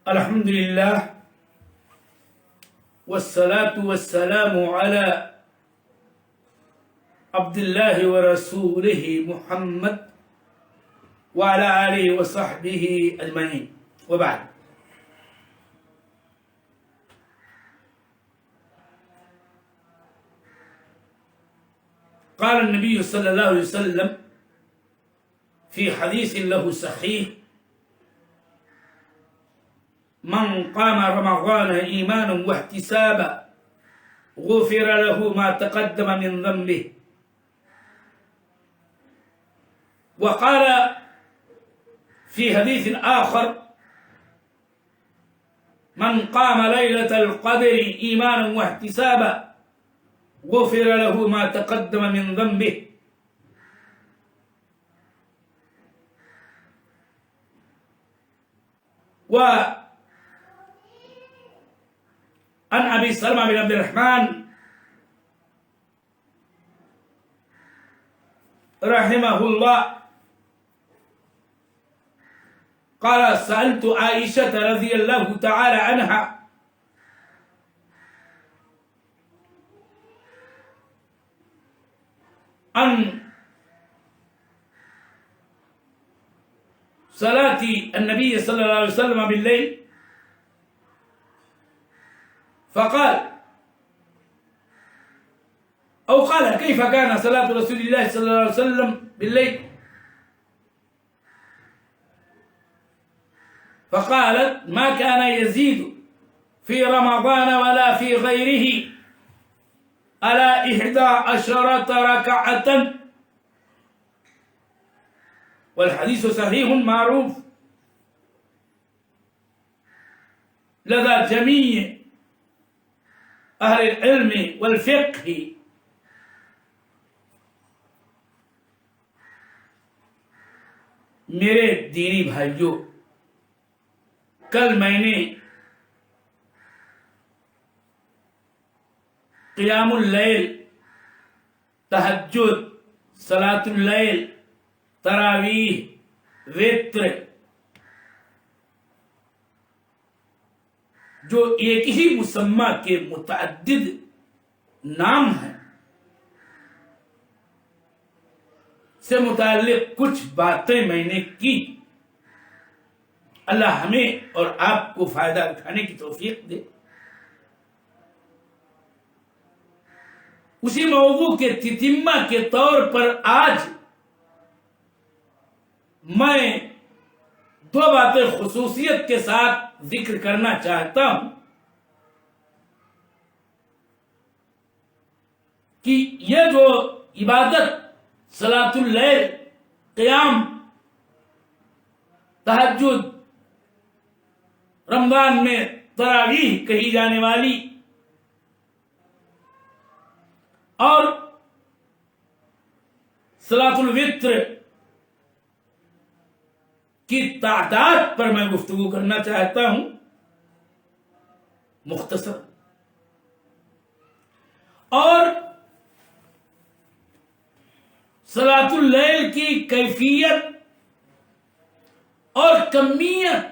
الحمد لله والصلاة والسلام على عبد الله ورسوله محمد وعلى آله وصحبه أجمعين وبعد. قال النبي صلى الله عليه وسلم في حديث له صحيح: من قام رمضان إيمانا واحتسابا غفر له ما تقدم من ذنبه. وقال في حديث آخر: من قام ليلة القدر إيمانا واحتسابا غفر له ما تقدم من ذنبه. عن أبي سلمة بن عبد الرحمن رحمه الله قال: سألت عائشة رضي الله تعالى عنها عن صلاة النبي صلى الله عليه وسلم بالليل، فقال أو قال: كيف كان صلاة رسول الله صلى الله عليه وسلم بالليل؟ فقالت: ما كان يزيد في رمضان ولا في غيره على 11 ركعة. والحديث صحيح معروف لدى جميع أهل العلم والفقه. میرے دینی بھائیوں، کل میں نے قیام اللیل، تہجد، صلاۃ اللیل، تراویح، وتر، جو ایک ہی مسمى کے متعدد نام ہیں، سے متعلق کچھ باتیں میں نے کی. اللہ ہمیں اور آپ کو فائدہ اٹھانے کی توفیق دے. اسی موضوع کے تتمہ کے طور پر آج میں 2 باتیں خصوصیت کے ساتھ ذکر کرنا چاہتا ہوں کہ یہ جو عبادت صلاۃ اللیل، قیام، تہجد، رمضان میں تراویح کہی جانے والی، اور صلاۃ الوتر کی تعداد پر میں گفتگو کرنا چاہتا ہوں مختصر. اور صلاۃ اللیل کی کیفیت اور کمیت،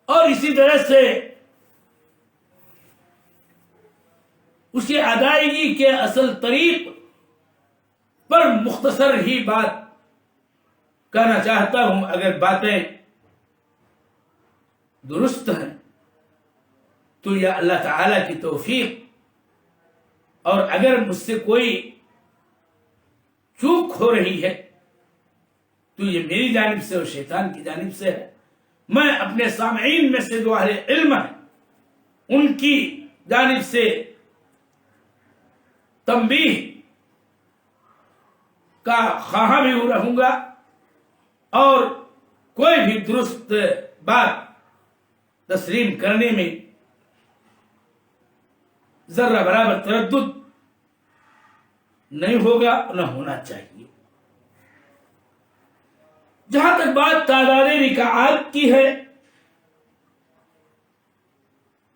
اور اسی طرح سے اس کی ادائیگی کے اصل طریق پر مختصر ہی بات کہنا چاہتا ہوں. اگر باتیں درست ہیں تو یہ اللہ تعالی کی توفیق، اور اگر مجھ سے کوئی چوک ہو رہی ہے تو یہ میری جانب سے اور شیطان کی جانب سے ہے. میں اپنے سامعین میں سے جو اہل علم ہیں ان کی جانب سے تنبیہ کا خواہاں بھی رہوں گا، اور کوئی بھی درست بات تسلیم کرنے میں ذرہ برابر تردد نہیں ہوگا، نہ ہونا چاہیے. جہاں تک بات تعداد رکعات کی ہے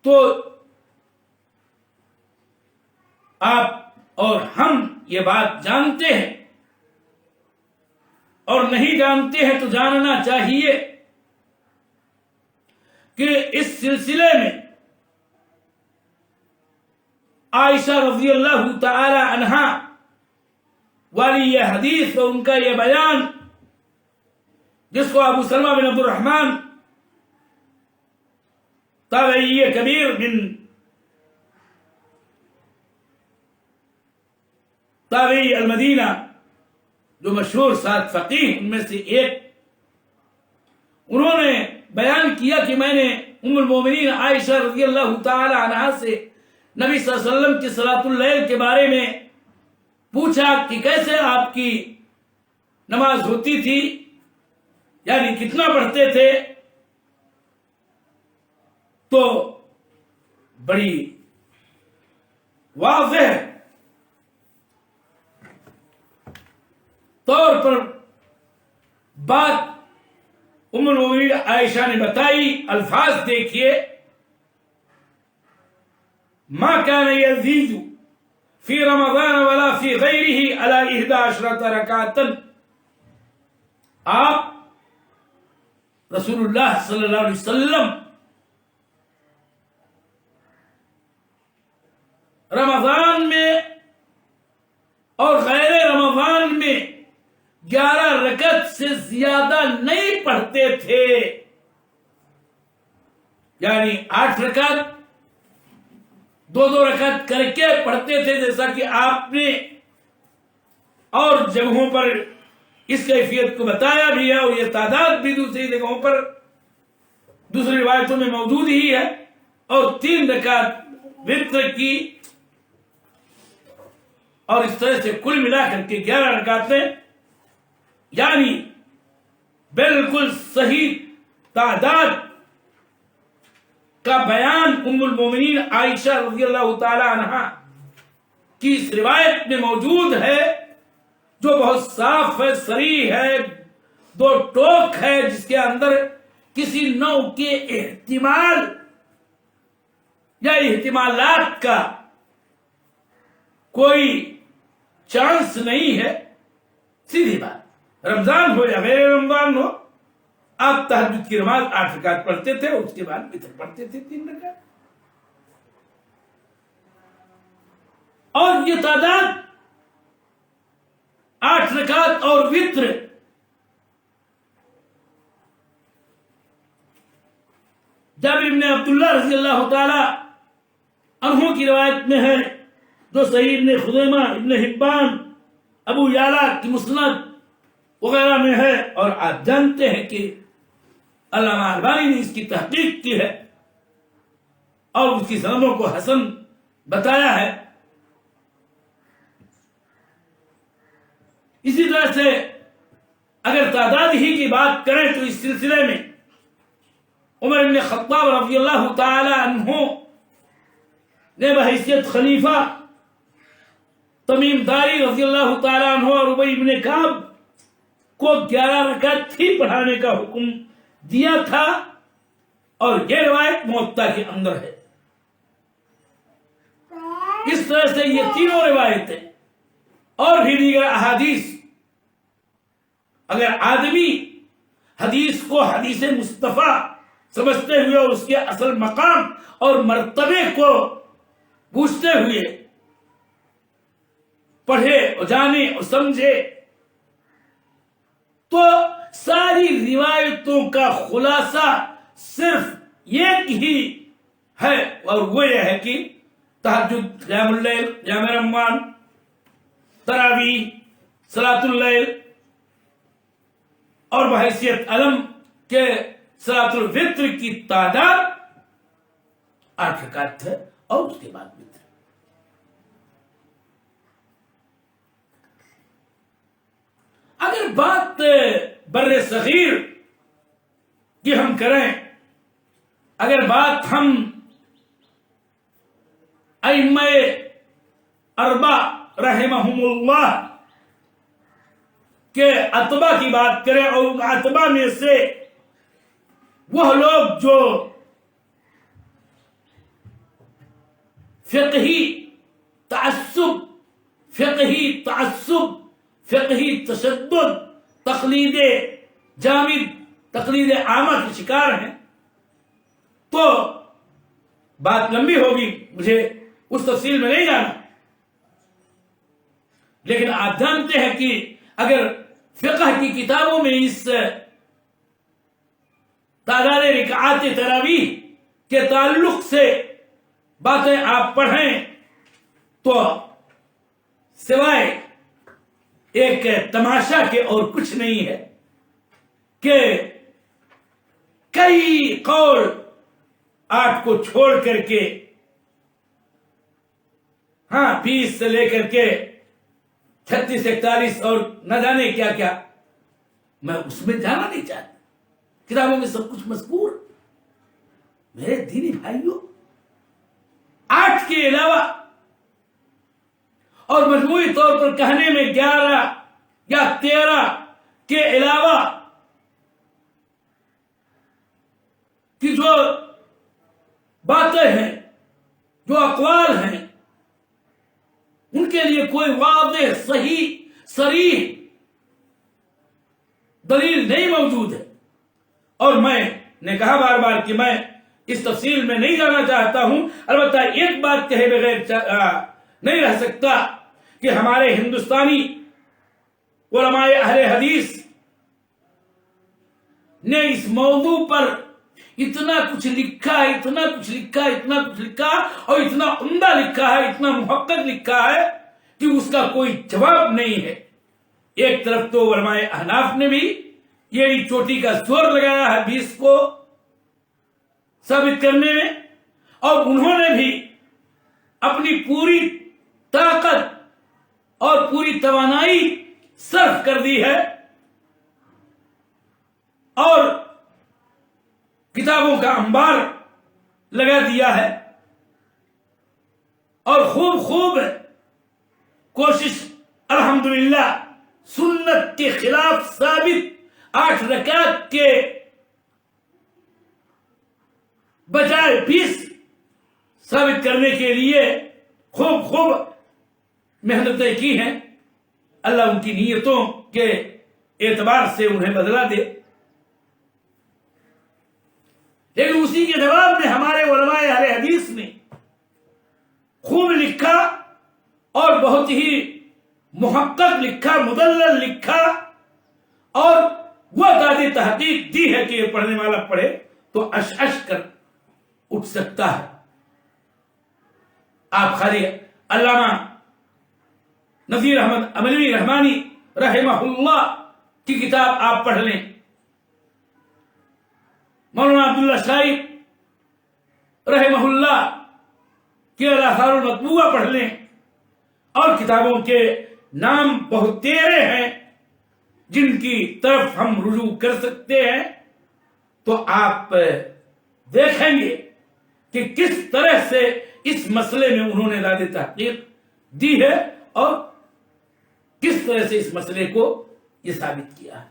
تو آپ اور ہم یہ بات جانتے ہیں، اور نہیں جانتے ہیں تو جاننا چاہیے کہ اس سلسلے میں عائشہ رضی اللہ تعالی عنہا والی یہ حدیث اور ان کا یہ بیان، جس کو ابو سلمہ بن عبد الرحمن تابعی کبیر من تابعی المدینہ، جو مشہور 7 فقیہ ان میں سے ایک، انہوں نے بیان کیا کہ میں نے ام المومنین عائشہ رضی اللہ تعالی عنہا سے نبی صلی اللہ علیہ وسلم کی صلاۃ اللیل کے بارے میں پوچھا کہ کیسے آپ کی نماز ہوتی تھی، یعنی کتنا پڑھتے تھے، تو بڑی واضح طور پر بات ام المومنین عائشہ نے بتائی. الفاظ دیکھیے، ما كان يزيد في رمضان ولا في غيره على 11 ركعة. آپ رسول اللہ صلی اللہ علیہ وسلم رمضان میں اور غیر رمضان میں 11 رکعت سے زیادہ نہیں پڑھتے تھے، یعنی 8 رکعت 2 رکعت کر کے پڑھتے تھے، جیسا کہ آپ نے اور جگہوں پر اس کیفیت کو بتایا بھی ہے، اور یہ تعداد بھی دوسری جگہوں پر دوسری روایتوں میں موجود ہی ہے. اور 3 رکعت وتر کی، اور اس طرح سے کل ملا کر کے 11 رکعتیں، یعنی بالکل صحیح تعداد کا بیان ام المومنین عائشہ رضی اللہ تعالی عنہا کی اس روایت میں موجود ہے، جو بہت صاف ہے، صریح ہے، 2 ٹوک ہے، جس کے اندر کسی نوع کے احتمال یا احتمالات کا کوئی چانس نہیں ہے. سیدھی بات، رمضان ہو یا غیر رمضان ہو، آپ تہجد کی نماز 8 رکعت پڑھتے تھے، اور اس کے بعد وتر پڑھتے تھے 3 رکعت. اور یہ تعداد 8 رکعت اور وتر جابر بن عبداللہ رضی اللہ تعالی عنہ کی روایت میں ہے، جو صحیح ابن خزیمہ، ابن حبان، ابو یعلا کی مسند وغیرہ میں ہے. اور آپ جانتے ہیں کہ علامہ البانی نے اس کی تحقیق کی ہے اور اس کی سندوں کو حسن بتایا ہے. اسی طرح سے اگر تعداد ہی کی بات کریں تو اس سلسلے میں عمر بن خطاب رضی اللہ تعالی عنہ نے بحیثیت خلیفہ تمیم داری رضی اللہ تعالی عنہ اور ابی بن کعب کو 11 رکعت ہی پڑھانے کا حکم دیا تھا، اور یہ روایت موطا کے اندر ہے. اس طرح سے یہ تینوں روایتیں اور بھی دیگر احادیث، اگر آدمی حدیث کو حدیث مصطفیٰ سمجھتے ہوئے اور اس کے اصل مقام اور مرتبے کو بوجھتے ہوئے پڑھے اور جانے اور سمجھے، تو ساری روایتوں کا خلاصہ صرف ایک ہی ہے، اور وہ یہ ہے کہ تہجد، قیام اللیل، قیام رمضان، تراویح، صلاۃ اللیل، اور بحیثیت علم کے صلاۃ الوتر کی تعداد 8 رکعت ہے، اور اس کے بعد وتر. اگر بات بر صغیر کی ہم کریں، اگر بات ہم ائمہ اربع رحمہم اللہ کے اتباع کی بات کریں، اور ان اتباع میں سے وہ لوگ جو فقہی تعصب، فقہی تشدد، تقلید جامد، تقلید عامہ کے شکار ہیں، تو بات لمبی ہوگی، مجھے اس تفصیل میں نہیں جانا، لیکن آپ جانتے ہیں کہ اگر فقہ کی کتابوں میں اس تعداد رکعات تراویح کے تعلق سے باتیں آپ پڑھیں تو سوائے ایک تماشا کے اور کچھ نہیں ہے کہ کئی قول 8 کو چھوڑ کر کے 20 سے لے کر کے 36 41 اور نہ جانے کیا کیا، میں اس میں جانا نہیں چاہتا، کتابوں میں سب کچھ مذکور۔ میرے دینی بھائیوں، 8 کے علاوہ اور مجموعی طور پر کہنے میں 11 یا 13 کے علاوہ کی جو باتیں ہیں، جو اقوال ہیں، ان کے لیے کوئی واضح صحیح صریح دلیل نہیں موجود ہے۔ اور میں نے کہا بار بار کہ میں اس تفصیل میں نہیں جانا چاہتا ہوں، البتہ ایک بات کہے بغیر نہیں رہ سکتا کہ ہمارے ہندوستانی علماء اہل حدیث نے اس موضوع پر اتنا کچھ لکھا ہے، اتنا کچھ لکھا ہے، اتنا کچھ لکھا اور اتنا عمدہ لکھا ہے، اتنا محقق لکھا ہے کہ اس کا کوئی جواب نہیں ہے۔ ایک طرف تو علماء احناف نے بھی یہ چوٹی کا زور لگایا ہے 20 کو ثابت کرنے میں، اور انہوں نے بھی اپنی پوری طاقت اور پوری توانائی صرف کر دی ہے اور کتابوں کا انبار لگا دیا ہے، اور خوب کوشش الحمدللہ سنت کے خلاف ثابت 8 رکعت کے بجائے 20 ثابت کرنے کے لیے خوب محنتیں کی ہیں۔ اللہ ان کی نیتوں کے اعتبار سے انہیں بدلہ دے۔ لیکن اسی کے جواب میں ہمارے علماء اہل حدیث نے خوب لکھا اور بہت ہی محقق لکھا، مدلل لکھا، اور وہ دادی تحقیق دی ہے کہ یہ پڑھنے والا پڑھے تو اش کر اٹھ سکتا ہے۔ آپ خالی علامہ نذیر احمد عملوی رحمانی رحمہ اللہ کی کتاب آپ پڑھ لیں، مولانا عبداللہ شاہی رحمہ اللہ کی الاثار المطبوعہ پڑھ لیں، اور کتابوں کے نام بہت تیرے ہیں جن کی طرف ہم رجوع کر سکتے ہیں، تو آپ دیکھیں گے کہ کس طرح سے اس مسئلے میں انہوں نے داد تحقیق دی ہے اور کس طرح سے اس مسئلے کو یہ ثابت کیا ہے۔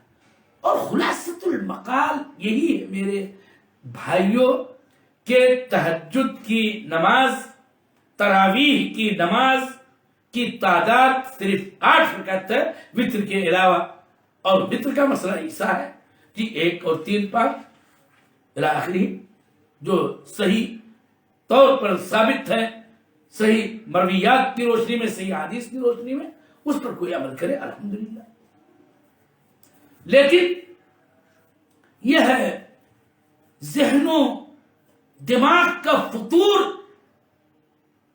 اور خلاصۃ المقال یہی ہے میرے بھائیوں کہ تہجد کی نماز، تراویح کی نماز کی تعداد صرف 8 رکعت ہے وتر کے علاوہ، اور وتر کا مسئلہ ایسا ہے کہ 1 اور 3 پاک الی آخری جو صحیح طور پر ثابت ہے، صحیح مرویات کی روشنی میں، صحیح حدیث کی روشنی میں، اس پر کوئی عمل کرے الحمدللہ۔ لیکن یہ ہے ذہن و دماغ کا فطور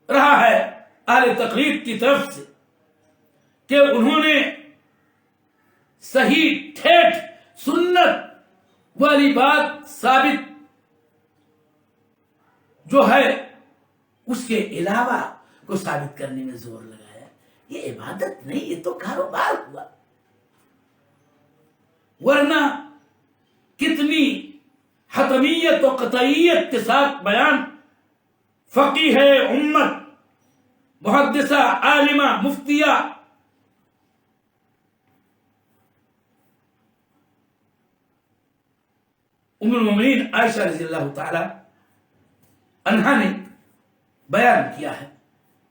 رہا ہے اہل تقلید کی طرف سے کہ انہوں نے صحیح ٹھیٹ سنت والی بات ثابت جو ہے اس کے علاوہ کو ثابت کرنے میں زور لگایا۔ یہ عبادت نہیں، یہ تو کاروبار ہوا۔ ورنہ کتنی حتمیت و قطعیت کے ساتھ بیان فقیہ امت، محدثہ، عالمہ، مفتیہ ام المومنین عائشہ رضی اللہ تعالی عنہا نے بیان کیا ہے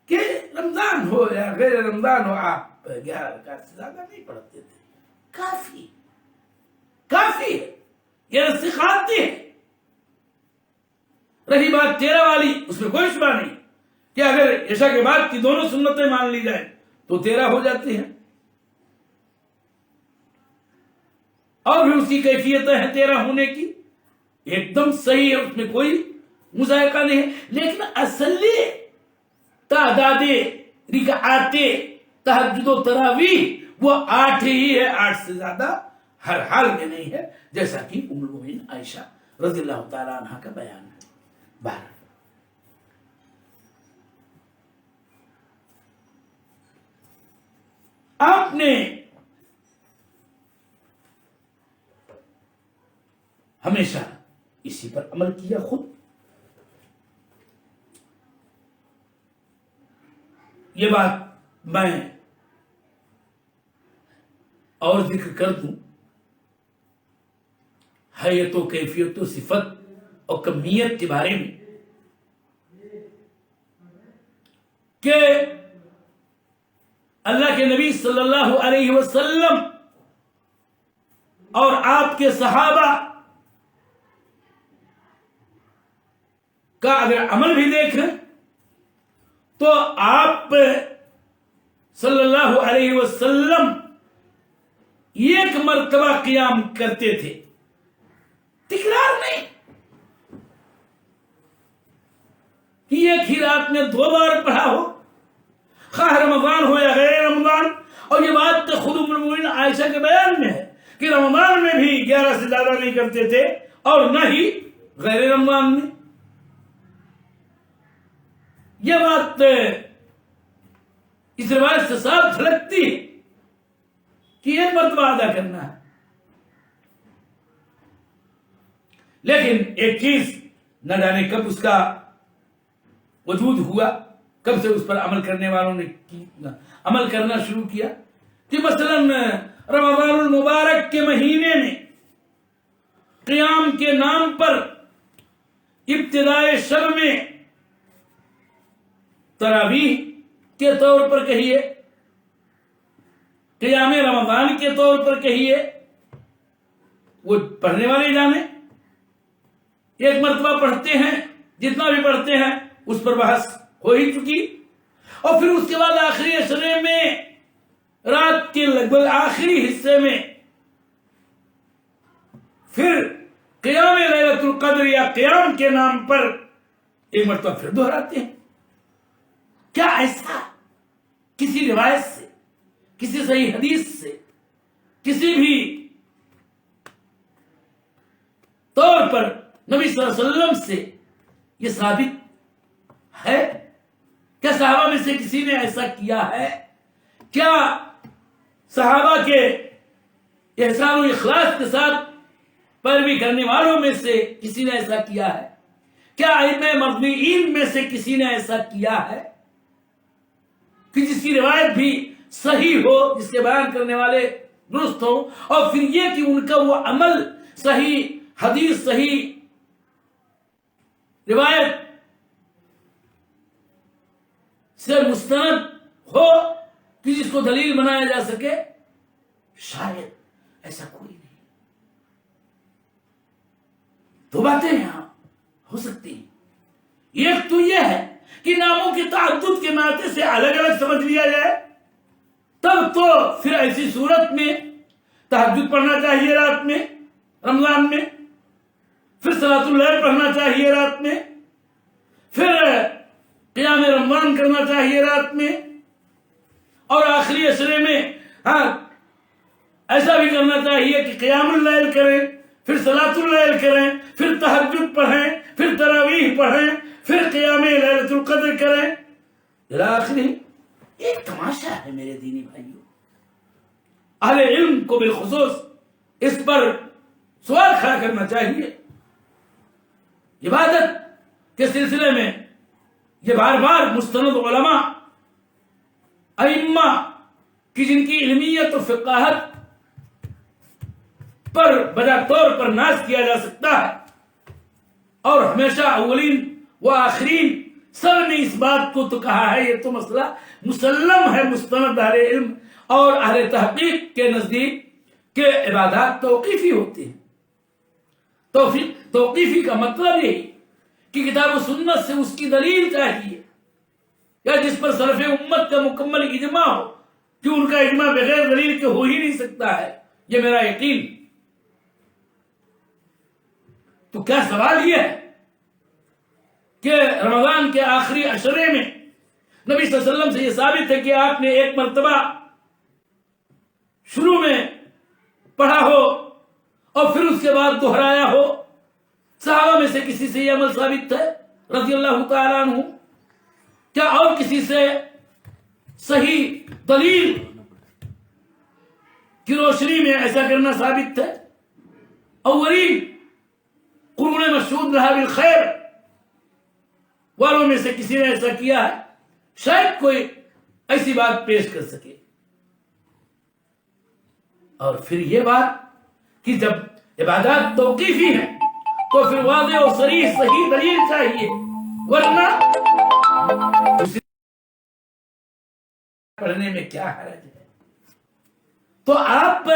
کہ رمضان ہو یا غیر رمضان ہو آپ 11 رکعت سے زیادہ نہیں پڑھتے تھے، کافی ہے، یہ سکھاتے ہیں۔ رہی بات 13 والی، اس میں کوئی شبہ نہیں کہ اگر عشاء کے بعد کی دونوں سنتیں مان لی جائیں تو 13 ہو جاتی ہیں، اور بھی اس کی کیفیتیں ہیں 13 ہونے کی، ایک دم صحیح ہے، اس میں کوئی مذائقہ نہیں ہے. لیکن اصلی تعداد رکعات تہجد و تراویح وہ 8 ہی ہے، 8 سے زیادہ ہر حال میں نہیں ہے، جیسا کہ ام المؤمنین عائشہ رضی اللہ تعالی عنہ کا بیان ہے. بہرحال آپ نے ہمیشہ اسی پر عمل کیا خود. یہ بات میں اور ذکر کر دوں، حیت و کیفیت و صفت اور کمیت کے بارے میں کہ اللہ کے نبی صلی اللہ علیہ وسلم اور آپ کے صحابہ کا اگر عمل بھی دیکھیں تو آپ صلی اللہ علیہ وسلم ایک مرتبہ قیام کرتے تھے، تکرار نہیں کہ ایک ہی رات میں 2 بار پڑھا ہو، خواہ رمضان ہو یا غیر رمضان. اور یہ بات تو خود ام المؤمنین عائشہ کے بیان میں ہے کہ رمضان میں بھی 11 سے زیادہ نہیں کرتے تھے اور نہ ہی غیر رمضان میں. یہ بات اس روایت سے صاف جھلکتی ہے کہ ایک مرتبہ ادا کرنا ہے. لیکن ایک چیز نہ جانے کب اس کا وجود ہوا، کب سے اس پر عمل کرنے والوں نے عمل کرنا شروع کیا کہ مثلا رمضان المبارک کے مہینے میں قیام کے نام پر ابتدائے شب میں تراویح کے طور پر کہیے، قیام رمضان کے طور پر کہیے، وہ پڑھنے والے جانے. ایک مرتبہ پڑھتے ہیں، جتنا بھی پڑھتے ہیں اس پر بحث ہو ہی چکی، اور پھر اس کے بعد آخری عشرے میں رات کے لگ بھگ آخری حصے میں پھر قیام لیلۃ القدر یا قیام کے نام پر ایک مرتبہ پھر دہراتے ہیں. کیا ایسا کسی روایت سے، کسی صحیح حدیث سے، کسی بھی طور پر نبی صلی اللہ علیہ وسلم سے یہ ثابت ہے؟ کیا صحابہ میں سے کسی نے ایسا کیا ہے؟ کیا صحابہ کے احسان و اخلاص کے ساتھ پیروی کرنے والوں میں سے کسی نے ایسا کیا ہے؟ کیا ائمہ مرجعین میں سے کسی نے ایسا کیا ہے کہ جس کی روایت بھی صحیح ہو، جس کے بیان کرنے والے درست ہو، اور پھر یہ کہ ان کا وہ عمل صحیح حدیث، صحیح روایت سے مستند ہو کہ جس کو دلیل بنایا جا سکے؟ شاید ایسا کوئی نہیں. 2 باتیں یہاں ہو سکتی ہیں. ایک تو یہ ہے کہ ناموں کے تعدد کے ناطے سے الگ الگ سمجھ لیا جائے، تب تو پھر ایسی صورت میں تہجد پڑھنا چاہیے رات میں رمضان میں، پھر صلاۃ اللیل پڑھنا چاہیے رات میں، پھر قیام رمضان کرنا چاہیے رات میں، اور آخری عشرے میں ایسا بھی کرنا چاہیے کہ قیام اللیل کریں، پھر صلاۃ اللیل کریں، پھر تہجد پڑھیں، پھر تراویح پڑھیں، پھر قیام لیلۃ القدر کریں الی آخرہ. ایک تماشا ہے میرے دینی بھائیوں. اہل علم کو بالخصوص اس پر سوال کھڑا کرنا چاہیے. عبادت کے سلسلے میں یہ بار بار مستند علماء ائمہ کی جن کی علمیت و فقاہت پر بجا طور پر ناز کیا جا سکتا ہے، اور ہمیشہ اولین و آخرین سب نے اس بات کو تو کہا ہے، یہ تو مسئلہ مسلم ہے مستند اہل علم اور اہل تحقیق کے نزدیک کہ عبادات توقیفی ہوتی ہیں. توقیفی کا مطلب یہی کہ کتاب و سنت سے اس کی دلیل چاہیے، یا جس پر سلف امت کا مکمل اجماع ہو کہ ان کا اجماع بغیر دلیل کے ہو ہی نہیں سکتا ہے، یہ میرا یقین۔ تو کیا سوال یہ ہے کہ رمضان کے آخری عشرے میں نبی صلی اللہ علیہ وسلم سے یہ ثابت ہے کہ آپ نے ایک مرتبہ شروع میں پڑھا ہو اور پھر اس کے بعد دہرایا ہو؟ صحابہ میں سے کسی سے یہ عمل ثابت ہے رضی اللہ تعالیٰ عنہ؟ کیا اور کسی سے صحیح دلیل کی روشنی میں ایسا کرنا ثابت ہے؟ اولین قرون مشہود رہا بالخیر والوں میں سے کسی نے ایسا کیا ہے؟ شاید کوئی ایسی بات پیش کر سکے۔ اور پھر یہ بات کہ جب عبادات توقیفی ہیں تو پھر واضح اور صریح صحیح دلیل چاہیے، ورنہ پڑھنے میں کیا حرج ہے؟ تو آپ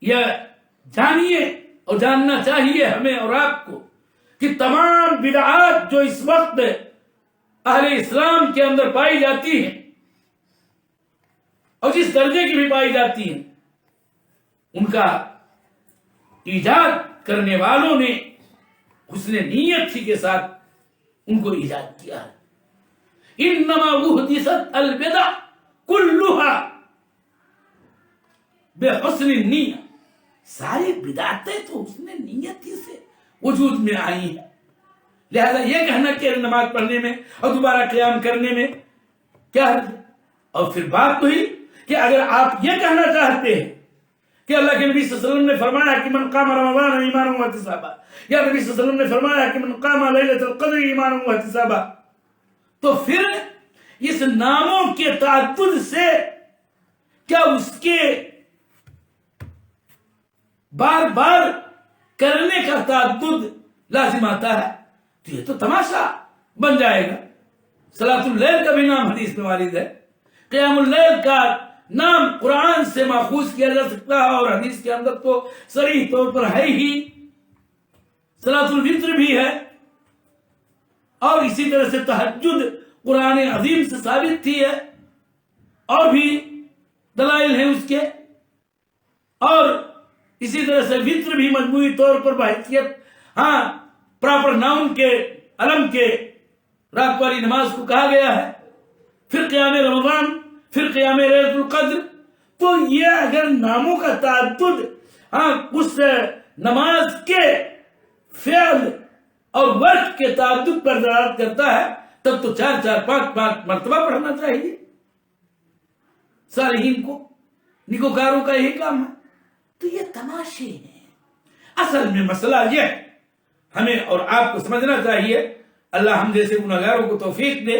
یہ جانیے اور جاننا چاہیے ہمیں اور آپ کو کہ تمام بدعات جو اس وقت اہل اسلام کے اندر پائی جاتی ہیں اور جس درجے کی بھی پائی جاتی ہیں، ان کا ایجاد کرنے والوں نے حسن نیت ہی کے ساتھ ان کو ایجاد کیا ہے۔ انما احدثت البدع كلها بحسن النیہ، ساری بدعتیں تو حسن نیت ہی سے وجود میں آئی ہیں۔ لہذا یہ کہنا کہ نماز پڑھنے میں اور دوبارہ قیام کرنے میں کیا حرج ہے؟ اور پھر بات تو ہی کہ اگر آپ یہ کہنا چاہتے ہیں کہ اللہ کے نبی صلی اللہ علیہ وسلم نے فرمایا کہ من قام رمضان ایمانا واحتسابا، یا نبی صلی اللہ علیہ وسلم نے فرمایا کہ من قام لیلۃ القدر ایمانا واحتسابا، تو پھر اس ناموں کے تعدد سے کیا اس کے بار بار کرنے کا تعدد لازم آتا ہے؟ تو یہ تو تماشا بن جائے گا۔ صلاۃ اللیل کا بھی نام حدیث میں وارد ہے، قیام اللیل کا نام قرآن سے ماخوذ کیا جا سکتا ہے، اور حدیث کے اندر تو صریح طور پر ہے ہی۔ صلاۃ الوتر بھی ہے، اور اسی طرح سے تہجد قرآن عظیم سے ثابت تھی ہے، اور بھی دلائل ہیں اس کے، اور اسی طرح سے وتر بھی مجموعی طور پر بحیثیت پراپر ناؤن کے علم کے رات والی نماز کو کہا گیا ہے۔ پھر قیام رمضان، پھر قیام لیلۃ القدر۔ تو یہ اگر ناموں کا تعدد اس نماز کے فعل اور وقت کے تعدد پر دلالت کرتا ہے، تب تو 4-4-5 مرتبہ پڑھنا چاہیے صالحین کو، نیکوکاروں کا یہی کام ہے۔ تو یہ تماشے ہیں۔ اصل میں مسئلہ یہ ہمیں اور آپ کو سمجھنا چاہیے، اللہ ہم جیسے گنہگاروں کو توفیق دے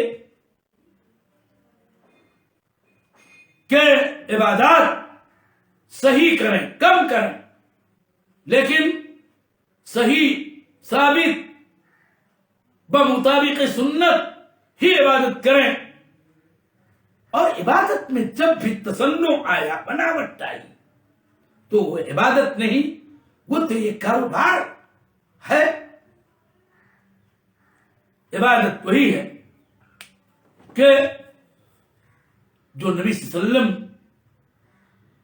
کہ عبادات صحیح کریں، کم کریں، لیکن صحیح ثابت بمطابق سنت ہی عبادت کریں۔ اور عبادت میں جب بھی تصنع آیا، بناوٹ آئی، تو وہ عبادت نہیں، وہ تو یہ کاروبار ہے۔ عبادت وہی ہے کہ جو نبی صلی اللہ علیہ وسلم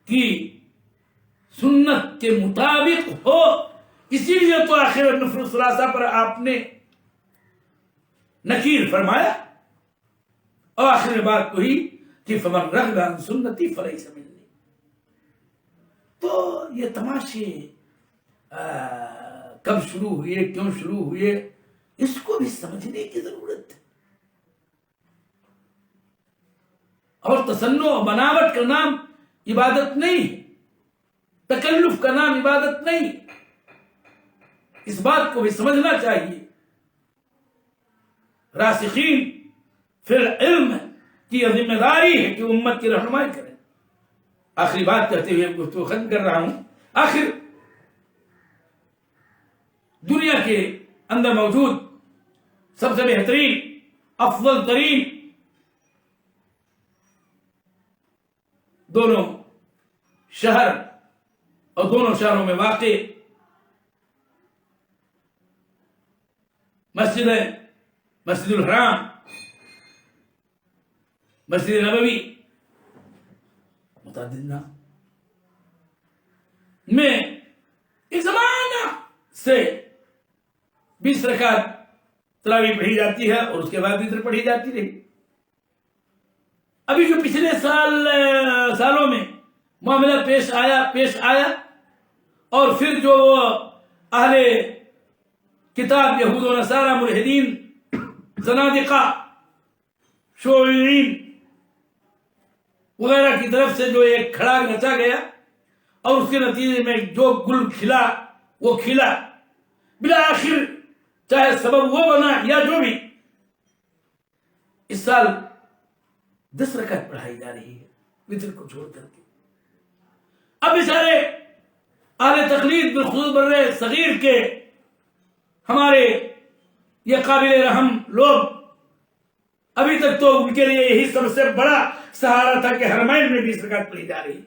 کی سنت کے مطابق ہو۔ اسی لیے تو آخر نفل الثلاثہ پر آپ نے نکیر فرمایا، اور آخر بات وہی کہ فمن رغب عن سنتی فلیس منی۔ تو یہ تماشے کب شروع ہوئے، کیوں شروع ہوئے، اس کو بھی سمجھنے کی ضرورت ہے۔ اور تصنع و بناوٹ کا نام عبادت نہیں، تکلف کا نام عبادت نہیں، اس بات کو بھی سمجھنا چاہیے۔ راسخین فی العلم کی یہ ذمہ داری ہے کہ امت کی رہنمائی کریں۔ آخری بات کہتے ہوئے گفتگو ختم کر رہا ہوں۔ آخر دنیا کے اندر موجود سب سے بہترین، افضل ترین دونوں شہر اور دونوں شہروں میں واقع مسجد ہے، مسجد الحرام، مسجد نبوی، متعدد نام میں اس زمانہ سے 20 رکعت تراویح پڑھی جاتی ہے اور اس کے بعد وتر پڑھی جاتی رہی۔ ابھی جو پچھلے سالوں میں معاملہ پیش آیا اور پھر جو اہل کتاب یہود و نصارہ، ملحدین، زنادقہ، شیوعیین وغیرہ کی طرف سے جو ایک کھڑا رچا گیا اور اس کے نتیجے میں جو گل کھلا وہ کھلا، بالآخر چاہے سبب وہ بنا یا جو بھی، اس سال 10 رکعت پڑھائی جا رہی ہے وتر کو چھوڑ کر کے۔ اب بیچارے اہل تقلید بالخصوص بر صغیر کے ہمارے یہ قابل رحم لوگ، ابھی تک تو ان کے لیے یہی سب سے بڑا سہارا تھا کہ حرمین میں 20 رکعت پڑھی جا رہی ہے۔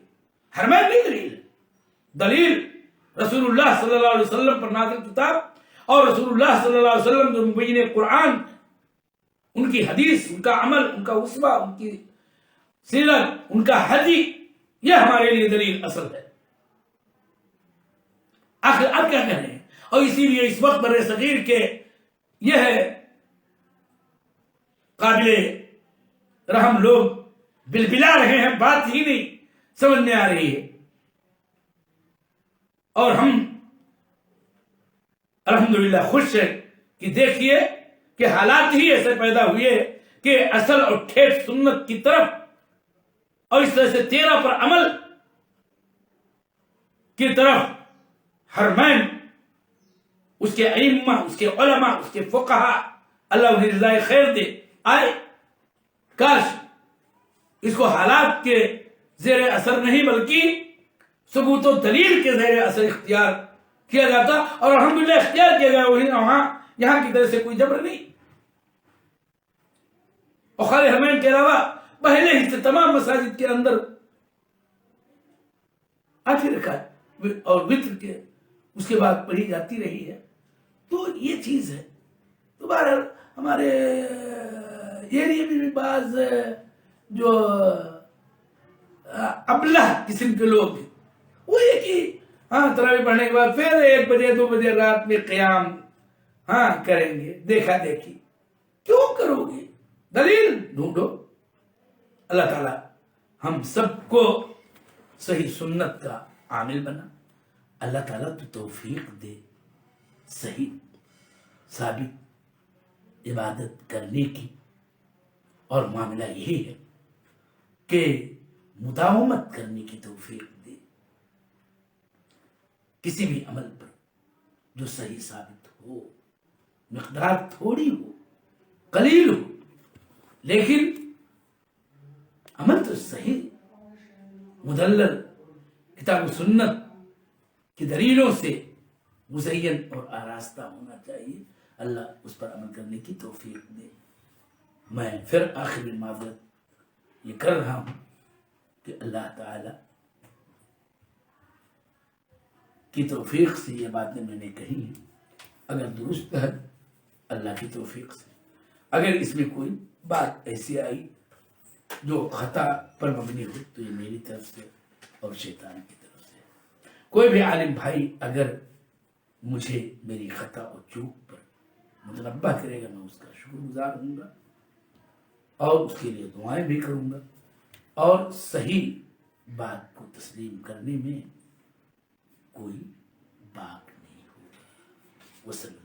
حرمین نہیں دلیل رسول اللہ صلی اللہ علیہ وسلم پر نازل کتاب اور رسول اللہ صلی اللہ علیہ وسلم جو مبین قرآن، ان کی حدیث، ان کا عمل، ان کا اسوہ، ان کی سیرت، ان کا حدی، یہ ہمارے لیے دلیل اصل ہے۔ آخر اب کیا کہہ رہے ہیں؟ اور اسی لیے اس وقت بر صغیر کے یہ ہے قابل رحم لوگ بلبلا رہے ہیں، بات ہی نہیں سمجھ میں آ رہی ہے، اور ہم الحمدللہ خوش ہیں کہ دیکھیے کہ حالات ہی ایسے پیدا ہوئے کہ اصل اور ٹھیک سنت کی طرف اور اس طرح سے 13 پر عمل کی طرف حرمین، اس کے ائمہ، اس کے علماء، اس کے فقہاء، اللہ انہیں رضائے خیر دے، آئے۔ کاش اس کو حالات کے زیر اثر نہیں بلکہ ثبوت و دلیل کے زیر اثر اختیار کیا جاتا، اور الحمدللہ اختیار کیا گیا، وہی وہاں یہاں کی طرف سے کوئی جبر نہیں۔ اور خالی حرمین کے علاوہ پہلے ہی سے تمام مساجد کے اندر 8 رکعت اور وتر کے اس کے بعد پڑھی جاتی رہی ہے۔ تو یہ چیز ہے۔ تو بہرحال ہمارے ایریے میں بھی بعض جو ابلہ قسم کے لوگ ہیں، وہ یہ کہ تراویح پڑھنے کے بعد پھر 1 بجے 2 بجے رات میں قیام کریں گے، دیکھا دیکھی۔ کیوں کرو گے؟ دلیل ڈھونڈو۔ اللہ تعالی ہم سب کو صحیح سنت کا عامل بنا۔ اللہ تعالیٰ تو توفیق دے صحیح ثابت عبادت کرنے کی، اور معاملہ یہی ہے کہ مداومت کرنے کی توفیق دے کسی بھی عمل پر جو صحیح ثابت ہو، مقدار تھوڑی ہو، قلیل ہو، لیکن عمل تو صحیح مدلل کتاب و سنت کی دلیلوں سے مزین اور آراستہ ہونا چاہیے۔ اللہ اس پر عمل کرنے کی توفیق دے۔ میں پھر آخر میں معذرت یہ کر رہا ہوں کہ اللہ تعالی کی توفیق سے یہ باتیں میں نے کہی ہیں، اگر درست ہے اللہ کی توفیق سے، اگر اس میں کوئی بات ایسی آئی جو خطا پر مبنی ہو تو یہ میری طرف سے اور شیطان کی طرف سے۔ کوئی بھی عالم بھائی اگر مجھے میری خطا اور چوک پر متنبہ کرے گا، میں اس کا شکر گزار ہوں گا اور اس کے لیے دعائیں بھی کروں گا، اور صحیح بات کو تسلیم کرنے میں کوئی باک نہیں ہوگا۔ وسلم۔